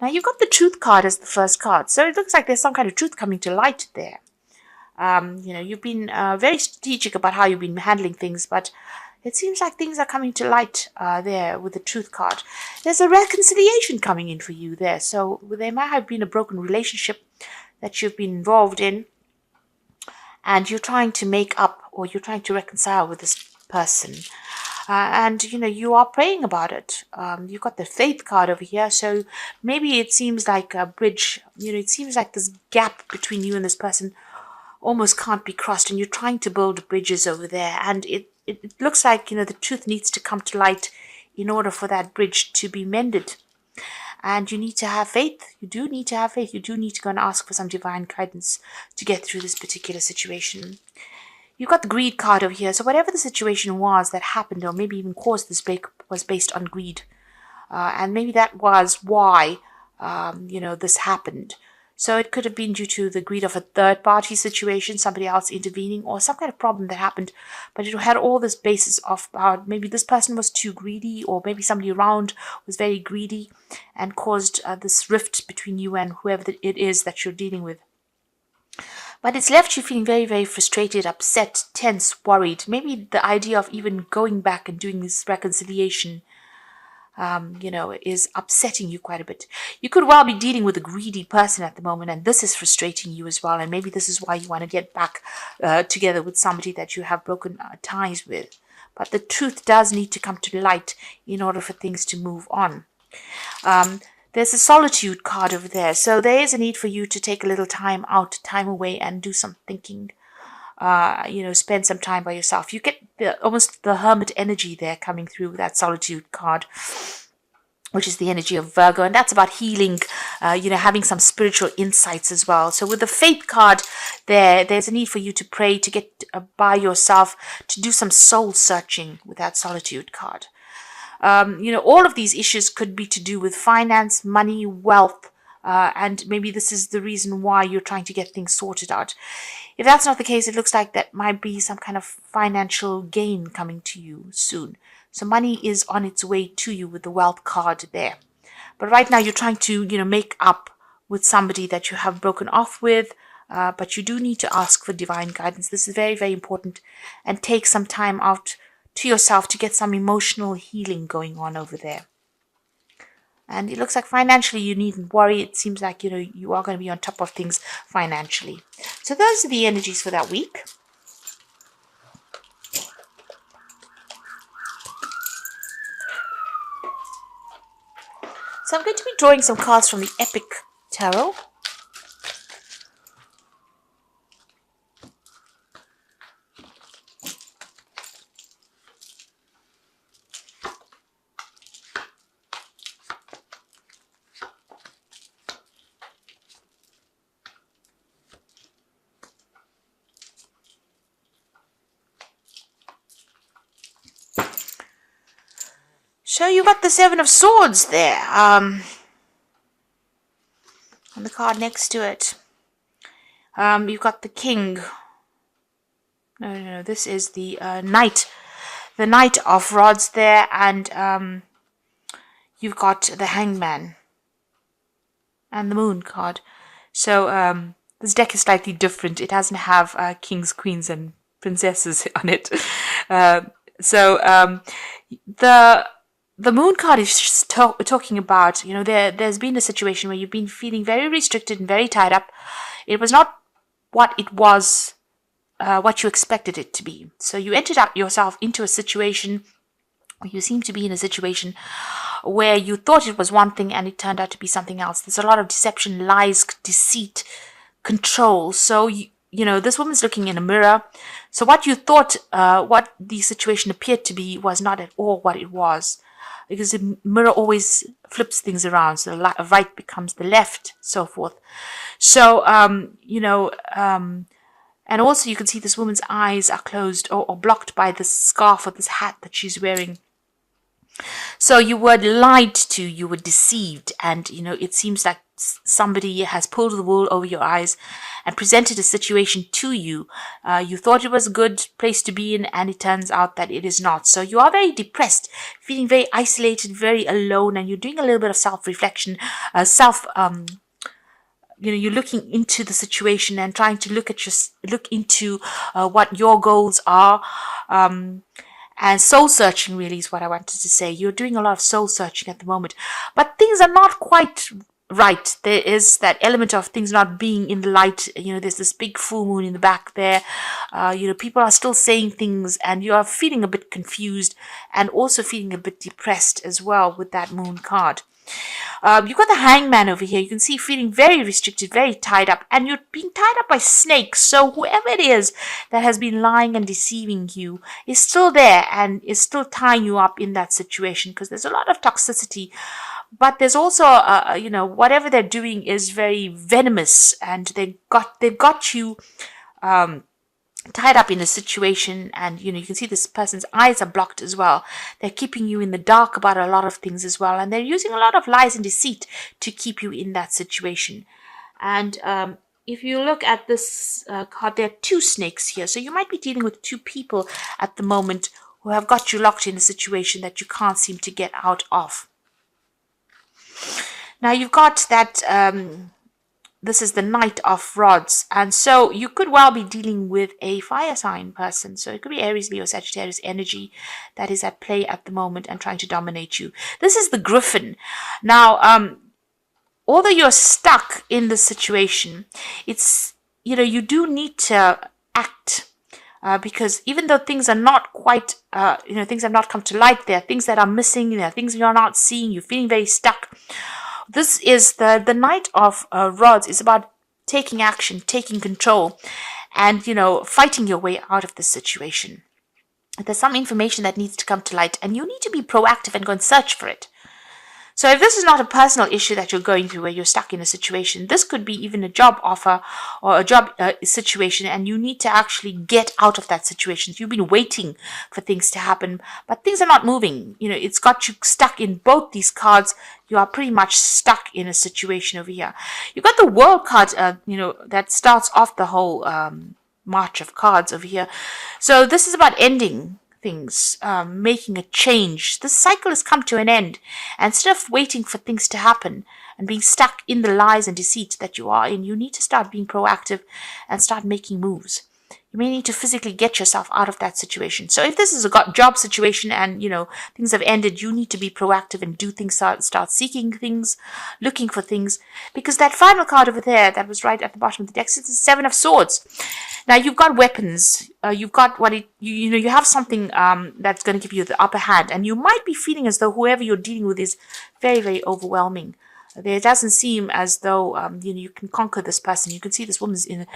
Now, you've got the truth card as the first card. So it looks like there's some kind of truth coming to light there. You've been very strategic about how you've been handling things, but it seems like things are coming to light there with the truth card. There's a reconciliation coming in for you there. So there might have been a broken relationship that you've been involved in, and you're trying to make up, or you're trying to reconcile with this person. You are praying about it. You've got the faith card over here. So maybe it seems like a bridge. It seems like this gap between you and this person almost can't be crossed, and you're trying to build bridges over there. And it looks like, the truth needs to come to light in order for that bridge to be mended. And you need to have faith. You do need to have faith. You do need to go and ask for some divine guidance to get through this particular situation. You've got the greed card over here. So whatever the situation was that happened, or maybe even caused this break, was based on greed. And maybe that was why, this happened. So it could have been due to the greed of a third-party situation, somebody else intervening, or some kind of problem that happened. But it had all this basis of maybe this person was too greedy, or maybe somebody around was very greedy and caused this rift between you and whoever it is that you're dealing with. But it's left you feeling very, very frustrated, upset, tense, worried. Maybe the idea of even going back and doing this reconciliation is upsetting you quite a bit. You could well be dealing with a greedy person at the moment, and this is frustrating you as well. And maybe this is why you want to get back together with somebody that you have broken ties with. But the truth does need to come to light in order for things to move on. There's a solitude card over there. So there is a need for you to take a little time out, time away, and do some thinking. Spend some time by yourself. You get almost the hermit energy there coming through with that solitude card, which is the energy of Virgo, and that's about healing, having some spiritual insights as well. So with the faith card there's a need for you to pray, to get by yourself, to do some soul searching with that solitude card. All of these issues could be to do with finance, money, wealth, and maybe this is the reason why you're trying to get things sorted out. If that's not the case, it looks like that might be some kind of financial gain coming to you soon. So money is on its way to you with the wealth card there. But right now you're trying to, make up with somebody that you have broken off with, but you do need to ask for divine guidance. This is very, very important, and take some time out to yourself to get some emotional healing going on over there. And it looks like financially you needn't worry. It seems like, you are going to be on top of things financially. So those are the energies for that week. So I'm going to be drawing some cards from the Epic Tarot. So you got the Seven of Swords there, and the card next to it. You've got the King. No, this is the Knight. The Knight of Rods there, and you've got the Hangman and the Moon card. So this deck is slightly different. It doesn't have kings, queens, and princesses on it. The Moon card is talking about, there's been a situation where you've been feeling very restricted and very tied up. It was not what it was, what you expected it to be. So you entered yourself into a situation, or you seem to be in a situation where you thought it was one thing and it turned out to be something else. There's a lot of deception, lies, deceit, control. So, this woman's looking in a mirror. So what you thought, what the situation appeared to be, was not at all what it was. Because the mirror always flips things around. So the right becomes the left, so forth. So, and also you can see this woman's eyes are closed or blocked by this scarf or this hat that she's wearing. So you were lied to, you were deceived, and, it seems like somebody has pulled the wool over your eyes and presented a situation to you. You thought it was a good place to be in, and it turns out that it is not. So you are very depressed, feeling very isolated, very alone, and you're doing a little bit of self-reflection, you're looking into the situation and trying to look into what your goals are. And soul searching really is what I wanted to say. You're doing a lot of soul searching at the moment, but things are not quite right. There is that element of things not being in the light. There's this big full moon in the back there. People are still saying things, and you are feeling a bit confused and also feeling a bit depressed as well with that moon card. You've got the hangman over here. You can see feeling very restricted, very tied up, and you're being tied up by snakes. So whoever it is that has been lying and deceiving you is still there and is still tying you up in that situation, because there's a lot of toxicity. But there's also, whatever they're doing is very venomous, and they've got you tied up in a situation, and you can see this person's eyes are blocked as well. They're keeping you in the dark about a lot of things as well, and they're using a lot of lies and deceit to keep you in that situation. And if you look at this card, there are two snakes here, so you might be dealing with two people at the moment who have got you locked in a situation that you can't seem to get out of. Now you've got that this is the Knight of Rods, and so you could well be dealing with a fire sign person. So it could be Aries, Leo, Sagittarius energy that is at play at the moment and trying to dominate you. This is the Griffin. Now, although you're stuck in this situation, it's, you do need to act. Because even though things are not quite, things have not come to light, there are things that are missing, there are things you're not seeing, you're feeling very stuck. This is the Knight of Rods is about taking action, taking control, and, fighting your way out of this situation. There's some information that needs to come to light, and you need to be proactive and go and search for it. So if this is not a personal issue that you're going through where you're stuck in a situation, this could be even a job offer or a job situation, and you need to actually get out of that situation. You've been waiting for things to happen, but things are not moving. It's got you stuck in both these cards. You are pretty much stuck in a situation over here. You've got the World card, that starts off the whole march of cards over here. So this is about ending things, making a change. This cycle has come to an end, and instead of waiting for things to happen and being stuck in the lies and deceit that you are in, you need to start being proactive and start making moves. You may need to physically get yourself out of that situation. So if this is a job situation and, things have ended, you need to be proactive and do things, start seeking things, looking for things. Because that final card over there that was right at the bottom of the deck is the Seven of Swords. Now, you've got weapons. You've got you have something that's going to give you the upper hand. And you might be feeling as though whoever you're dealing with is very, very overwhelming. It doesn't seem as though you can conquer this person. You can see this woman's in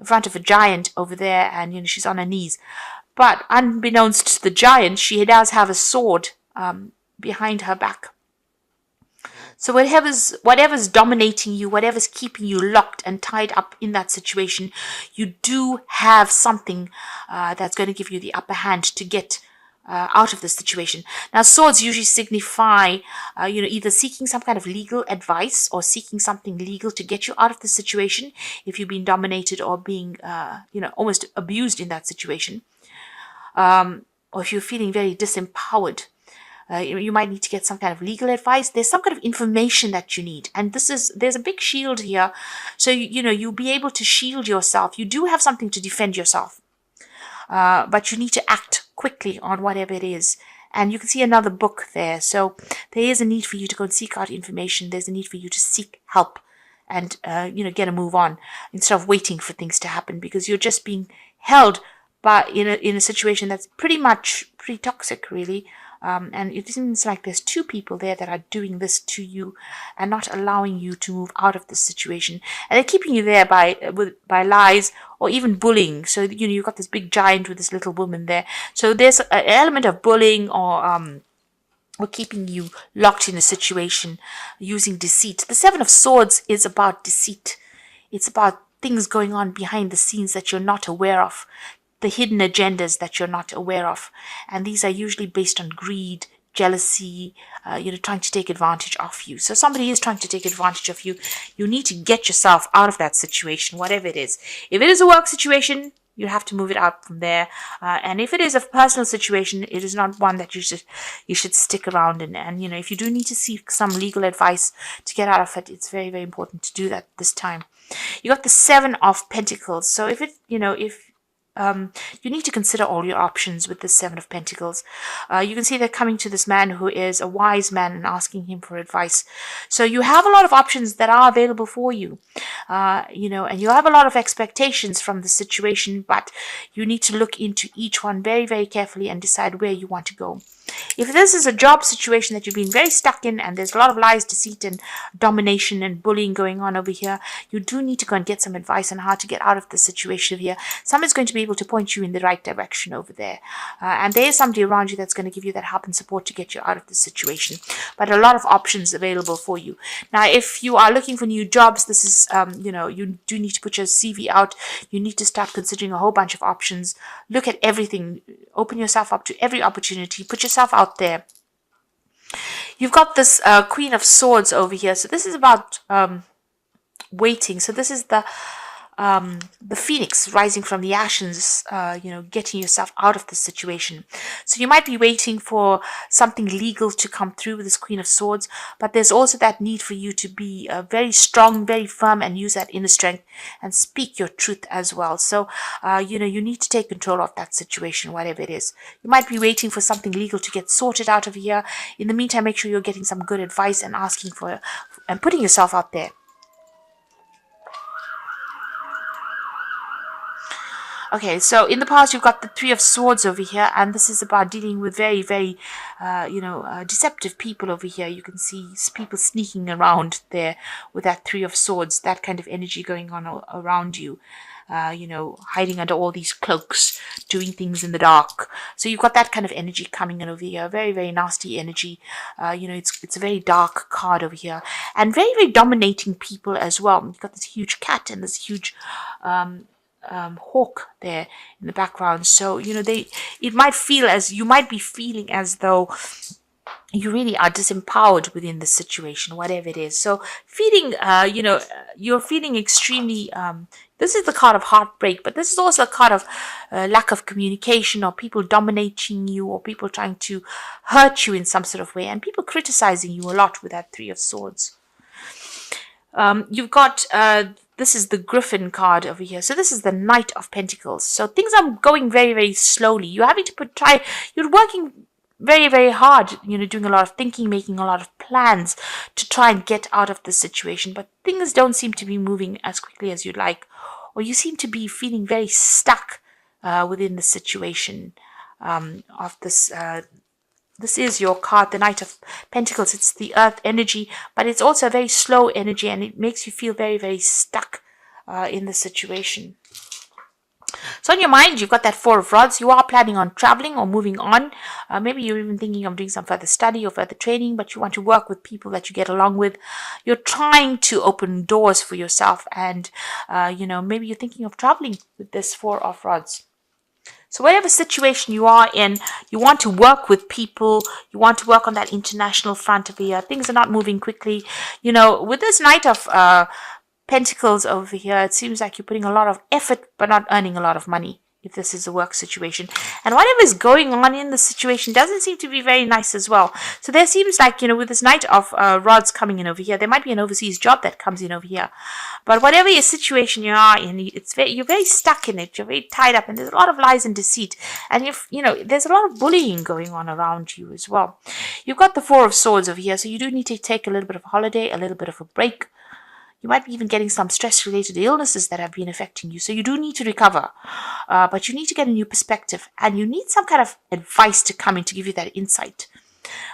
front of a giant over there, and she's on her knees. But unbeknownst to the giant, she does have a sword behind her back. So whatever's dominating you, whatever's keeping you locked and tied up in that situation, you do have something that's going to give you the upper hand to get out of this situation. Now, swords usually signify, either seeking some kind of legal advice or seeking something legal to get you out of the situation if you've been dominated or being, almost abused in that situation. Or if you're feeling very disempowered, you might need to get some kind of legal advice. There's some kind of information that you need. And there's a big shield here. So, you'll be able to shield yourself. You do have something to defend yourself. But you need to act quickly on whatever it is. And you can see another book there. So there is a need for you to go and seek out information. There's a need for you to seek help and, get a move on instead of waiting for things to happen, because you're just being held in a situation that's pretty toxic, really. And it seems like there's two people there that are doing this to you and not allowing you to move out of this situation. And they're keeping you there by lies or even bullying. So, you've got this big giant with this little woman there. So there's an element of bullying or keeping you locked in a situation using deceit. The Seven of Swords is about deceit. It's about things going on behind the scenes that you're not aware of. The hidden agendas that you're not aware of. And these are usually based on greed, jealousy, trying to take advantage of you. So somebody is trying to take advantage of you. You need to get yourself out of that situation, whatever it is. If it is a work situation, you have to move it out from there. And if it is a personal situation, it is not one that you should stick around in. And, if you do need to seek some legal advice to get out of it, it's very, very important to do that this time. You got the 7 of Pentacles. So if you need to consider all your options with the 7 of Pentacles. You can see they're coming to this man who is a wise man and asking him for advice. So you have a lot of options that are available for you, and you have a lot of expectations from the situation, but you need to look into each one very, very carefully and decide where you want to go. If this is a job situation that you've been very stuck in and there's a lot of lies, deceit, and domination and bullying going on over here, you do need to go and get some advice on how to get out of the situation here. Someone's going to be able to point you in the right direction over there. And there is somebody around you that's going to give you that help and support to get you out of the situation. But a lot of options available for you. Now, if you are looking for new jobs, this is, you do need to put your CV out. You need to start considering a whole bunch of options. Look at everything. Open yourself up to every opportunity. Put yourself out there. You've got this Queen of Swords over here. So this is about waiting. So this is the phoenix rising from the ashes, getting yourself out of the situation. So you might be waiting for something legal to come through with this Queen of Swords, but there's also that need for you to be very strong, very firm, and use that inner strength and speak your truth as well. So, you need to take control of that situation, whatever it is. You might be waiting for something legal to get sorted out of here. In the meantime, make sure you're getting some good advice and asking for and putting yourself out there. Okay, so in the past, you've got the 3 of Swords over here, and this is about dealing with very, very, deceptive people over here. You can see people sneaking around there with that 3 of Swords, that kind of energy going on around you. Hiding under all these cloaks, doing things in the dark. So you've got that kind of energy coming in over here. Very, very nasty energy. It's a very dark card over here. And very, very dominating people as well. You've got this huge cat and this huge hawk there in the background. So, it might feel as you might be feeling as though you really are disempowered within the situation, whatever it is. So feeling, you're feeling extremely, this is the card of heartbreak, but this is also a card of lack of communication, or people dominating you, or people trying to hurt you in some sort of way, and people criticizing you a lot with that 3 of Swords. You've got, this is the Griffin card over here. So this is the Knight of Pentacles. So things are going very, very slowly. You're having to you're working very, very hard, doing a lot of thinking, making a lot of plans to try and get out of the situation. But things don't seem to be moving as quickly as you'd like, or you seem to be feeling very stuck within the situation of this. This is your card, the Knight of Pentacles. It's the earth energy, but it's also a very slow energy, and it makes you feel very, very stuck in the situation. So in your mind, you've got that 4 of Rods. You are planning on traveling or moving on. Maybe you're even thinking of doing some further study or further training, but you want to work with people that you get along with. You're trying to open doors for yourself, and, maybe you're thinking of traveling with this 4 of Rods. So whatever situation you are in, you want to work with people, you want to work on that international front of here. Things are not moving quickly. With this Knight of Pentacles over here, it seems like you're putting a lot of effort but not earning a lot of money, if this is a work situation. And whatever is going on in the situation doesn't seem to be very nice as well. So there seems like, with this Knight of Rods coming in over here, there might be an overseas job that comes in over here. But whatever your situation you are in, you're very stuck in it. You're very tied up, and there's a lot of lies and deceit. And there's a lot of bullying going on around you as well. You've got the 4 of Swords over here, so you do need to take a little bit of a holiday, a little bit of a break. You might be even getting some stress-related illnesses that have been affecting you. So you do need to recover. But you need to get a new perspective. And you need some kind of advice to come in to give you that insight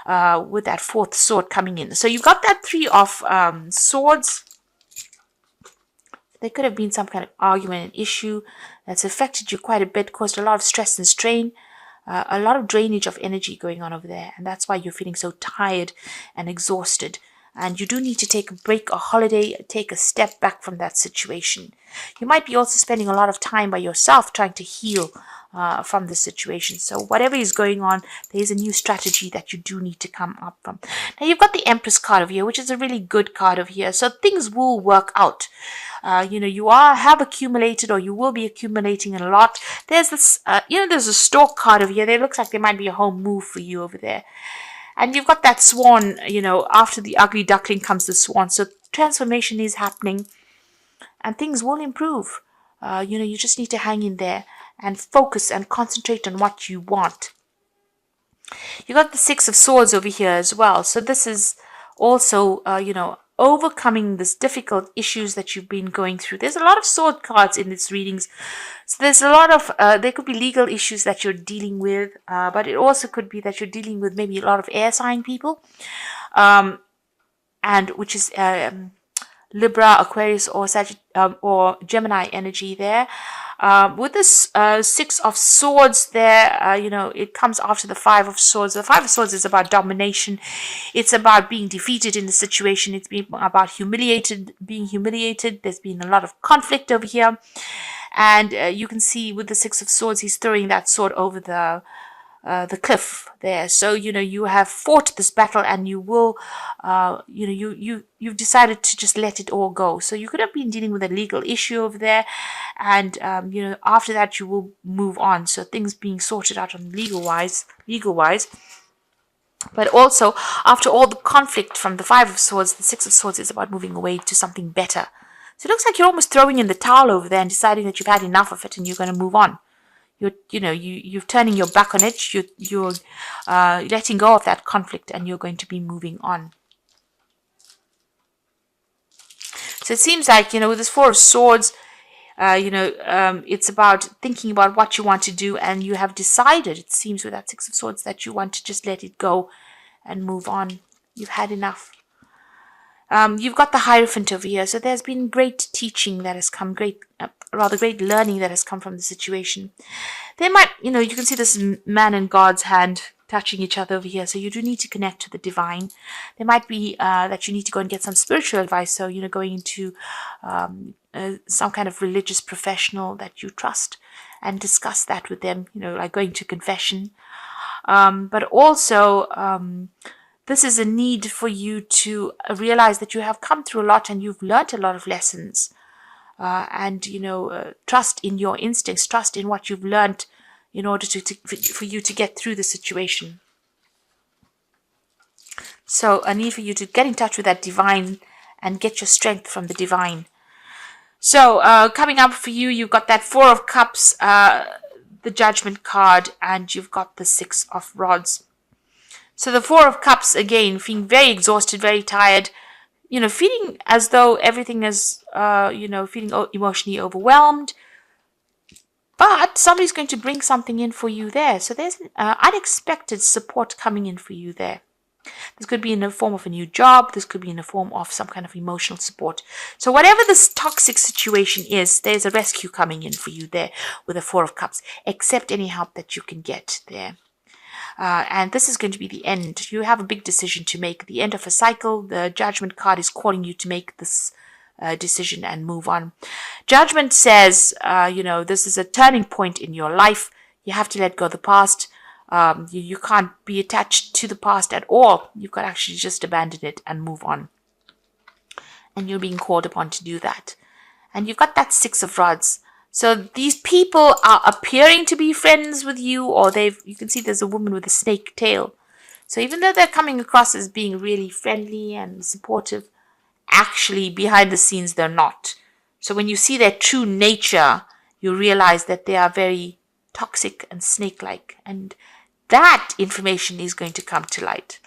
with that 4th sword coming in. So you've got that 3 of Swords. There could have been some kind of argument and issue that's affected you quite a bit, caused a lot of stress and strain. A lot of drainage of energy going on over there. And that's why you're feeling so tired and exhausted. And you do need to take a break, a holiday, take a step back from that situation. You might be also spending a lot of time by yourself trying to heal from this situation. So whatever is going on, there is a new strategy that you do need to come up from. Now you've got the Empress card over here, which is a really good card over here. So things will work out. You have accumulated, or you will be accumulating a lot. There's this, there's a stork card over here. There looks like there might be a home move for you over there. And you've got that swan, after the ugly duckling comes the swan. So transformation is happening and things will improve. You just need to hang in there and focus and concentrate on what you want. You got the Six of Swords over here as well. So this is also, overcoming this difficult issues that you've been going through. There's a lot of sword cards in its readings. So there's a lot of, there could be legal issues that you're dealing with, but it also could be that you're dealing with maybe a lot of air sign people, and which is Libra, Aquarius, or or Gemini energy there. With this Six of Swords there, it comes after the Five of Swords. The Five of Swords is about domination. It's about being defeated in the situation. It's about being humiliated. There's been a lot of conflict over here. And you can see with the Six of Swords, he's throwing that sword over the cliff there. So you have fought this battle, and you will you've decided to just let it all go. So you could have been dealing with a legal issue over there, and after that you will move on. So things being sorted out on legal wise. But also, after all the conflict from the Five of Swords, the Six of Swords is about moving away to something better. So it looks like you're almost throwing in the towel over there and deciding that you've had enough of it and you're going to move on. You're turning your back on it. You're letting go of that conflict, and you're going to be moving on. So it seems like, with this Four of Swords, it's about thinking about what you want to do, and you have decided, it seems with that Six of Swords, that you want to just let it go and move on. You've had enough. You've got the Hierophant over here. So there's been great teaching that has come, great learning that has come from the situation. There might, you can see this man and God's hand touching each other over here. So you do need to connect to the divine. There might be that you need to go and get some spiritual advice. So, going into some kind of religious professional that you trust and discuss that with them, like going to confession. But also, this is a need for you to realize that you have come through a lot and you've learned a lot of lessons. And trust in your instincts, trust in what you've learned in order for you to get through the situation. So a need for you to get in touch with that divine and get your strength from the divine. So coming up for you, you've got that Four of Cups, the Judgment card, and you've got the Six of Rods. So the Four of Cups, again, feeling very exhausted, very tired, feeling as though everything is, feeling emotionally overwhelmed. But somebody's going to bring something in for you there. So there's unexpected support coming in for you there. This could be in the form of a new job. This could be in the form of some kind of emotional support. So whatever this toxic situation is, there's a rescue coming in for you there with the Four of Cups. Accept any help that you can get there. And this is going to be the end. You have a big decision to make. The end of a cycle. The Judgment card is calling you to make this decision and move on. Judgment says, this is a turning point in your life. You have to let go of the past. You can't be attached to the past at all. You've got to actually just abandon it and move on. And you're being called upon to do that. And you've got that Six of Rods. So these people are appearing to be friends with you, or you can see there's a woman with a snake tail. So even though they're coming across as being really friendly and supportive, actually behind the scenes they're not. So when you see their true nature, you realize that they are very toxic and snake-like. And that information is going to come to light.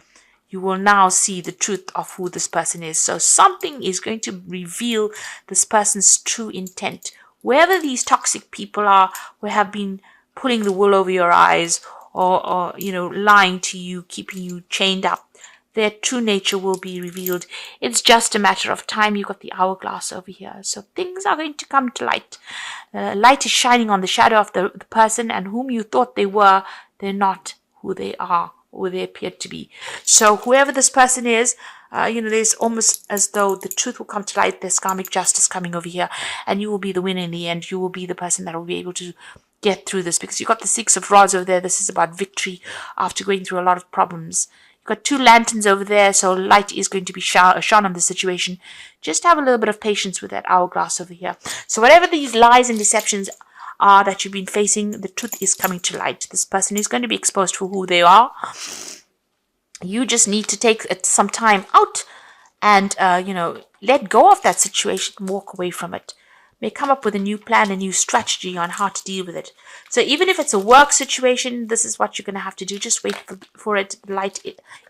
You will now see the truth of who this person is. So something is going to reveal this person's true intent. Wherever these toxic people are, who have been pulling the wool over your eyes or lying to you, keeping you chained up, their true nature will be revealed. It's just a matter of time. You've got the hourglass over here. So things are going to come to light. Light is shining on the shadow of the person, and whom you thought they were, they're not who they are or they appear to be. So whoever this person is, there's almost as though the truth will come to light. There's karmic justice coming over here, and you will be the winner in the end. You will be the person that will be able to get through this, because you've got the Six of Rods over there. This is about victory after going through a lot of problems. You've got two lanterns over there, so light is going to be shone on the situation. Just have a little bit of patience with that hourglass over here. So whatever these lies and deceptions are that you've been facing, the truth is coming to light. This person is going to be exposed for who they are. You just need to take some time out and, let go of that situation and walk away from it. May come up with a new plan, a new strategy on how to deal with it. So even if it's a work situation, this is what you're going to have to do. Just wait for it. The light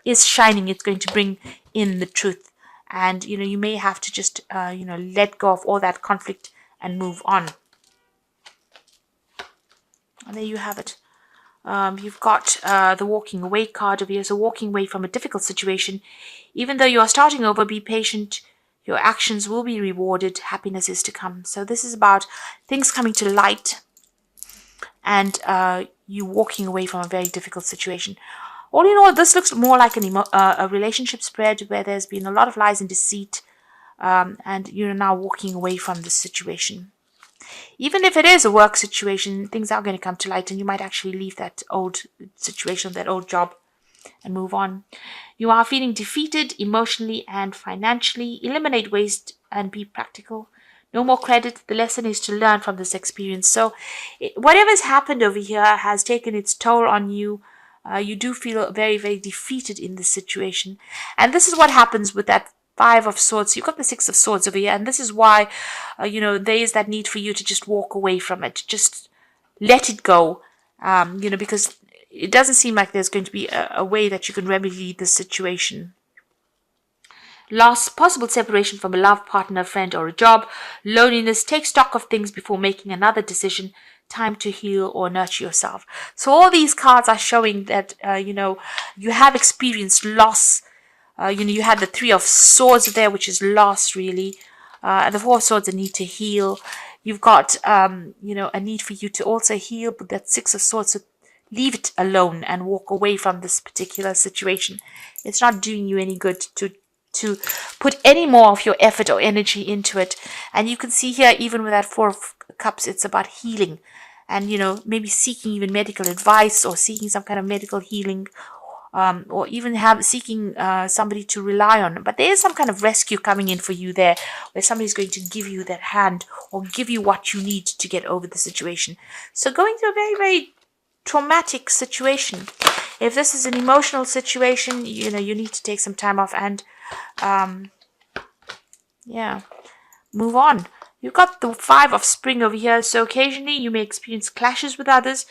is shining. It's going to bring in the truth. And, you may have to just, let go of all that conflict and move on. And there you have it. You've got the walking away card over here. So walking away from a difficult situation. Even though you are starting over, be patient. Your actions will be rewarded. Happiness is to come. So this is about things coming to light and you walking away from a very difficult situation. All in all, this looks more like a relationship spread where there's been a lot of lies and deceit, and you're now walking away from this situation. Even if it is a work situation, things are going to come to light and you might actually leave that old situation, that old job, and move on. You are feeling defeated emotionally and financially. Eliminate waste and be practical. No more credit. The lesson is to learn from this experience. So whatever's happened over here has taken its toll on you. You do feel very, very defeated in this situation. And this is what happens with that Five of Swords. You've got the Six of Swords over here. And this is why, there is that need for you to just walk away from it. Just let it go. Because it doesn't seem like there's going to be a way that you can remedy this situation. Loss, possible separation from a love partner, friend, or a job. Loneliness, take stock of things before making another decision. Time to heal or nurture yourself. So all these cards are showing that, you have experienced loss. You had the Three of Swords there, which is loss, really. And the Four of Swords, a need to heal. You've got, a need for you to also heal, but that Six of Swords, so leave it alone and walk away from this particular situation. It's not doing you any good to put any more of your effort or energy into it. And you can see here, even with that Four of Cups, it's about healing and, maybe seeking even medical advice or seeking some kind of medical healing, or even seeking somebody to rely on. But there is some kind of rescue coming in for you there, where somebody's going to give you that hand or give you what you need to get over the situation. So going through a very, very traumatic situation. If this is an emotional situation, you need to take some time off and move on. You've got the Five of Spring over here. So occasionally you may experience clashes with others.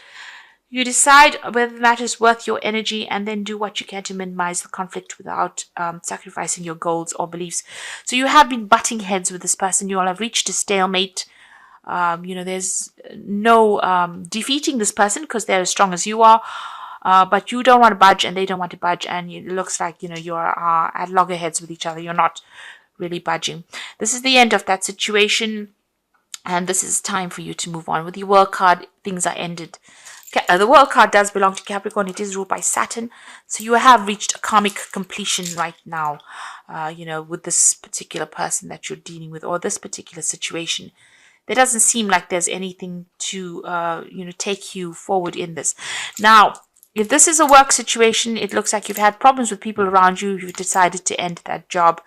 You decide whether the matter is worth your energy and then do what you can to minimize the conflict without sacrificing your goals or beliefs. So you have been butting heads with this person. You all have reached a stalemate. There's no defeating this person because they're as strong as you are. But you don't want to budge and they don't want to budge. And it looks like, you're at loggerheads with each other. You're not really budging. This is the end of that situation. And this is time for you to move on. With the World card, things are ended. The World card does belong to Capricorn. It is ruled by Saturn. So you have reached a karmic completion right now, with this particular person that you're dealing with or this particular situation. There doesn't seem like there's anything to, take you forward in this. Now, if this is a work situation, it looks like you've had problems with people around you. You've decided to end that job.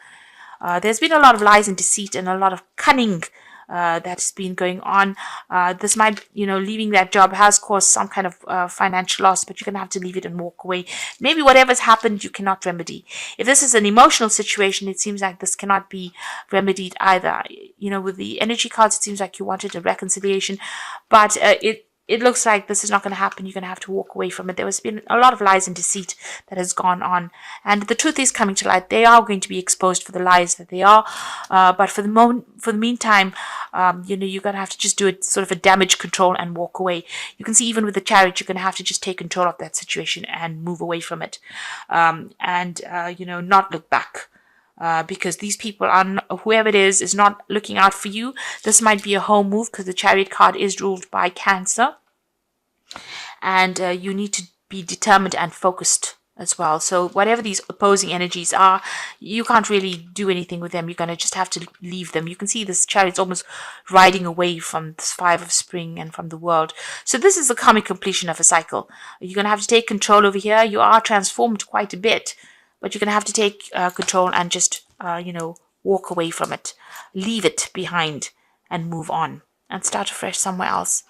There's been a lot of lies and deceit and a lot of cunning that's been going on. This might, leaving that job has caused some kind of financial loss, but you're going to have to leave it and walk away. Maybe whatever's happened, you cannot remedy. If this is an emotional situation, it seems like this cannot be remedied either. With the energy cards, it seems like you wanted a reconciliation, but it looks like this is not going to happen. You're going to have to walk away from it. There has been a lot of lies and deceit that has gone on. And the truth is coming to light. They are going to be exposed for the lies that they are. But for the meantime, you're going to have to just do it sort of a damage control and walk away. You can see even with the Chariot, you're going to have to just take control of that situation and move away from it. Not look back. Because these people whoever it is not looking out for you. This might be a home move because the Chariot card is ruled by Cancer. And you need to be determined and focused as well. So whatever these opposing energies are, you can't really do anything with them. You're going to just have to leave them. You can see this chariot's almost riding away from this five of spring and from the world. So this is the karmic completion of a cycle. You're going to have to take control over here. You are transformed quite a bit, but you're going to have to take control and just, walk away from it. Leave it behind and move on and start afresh somewhere else.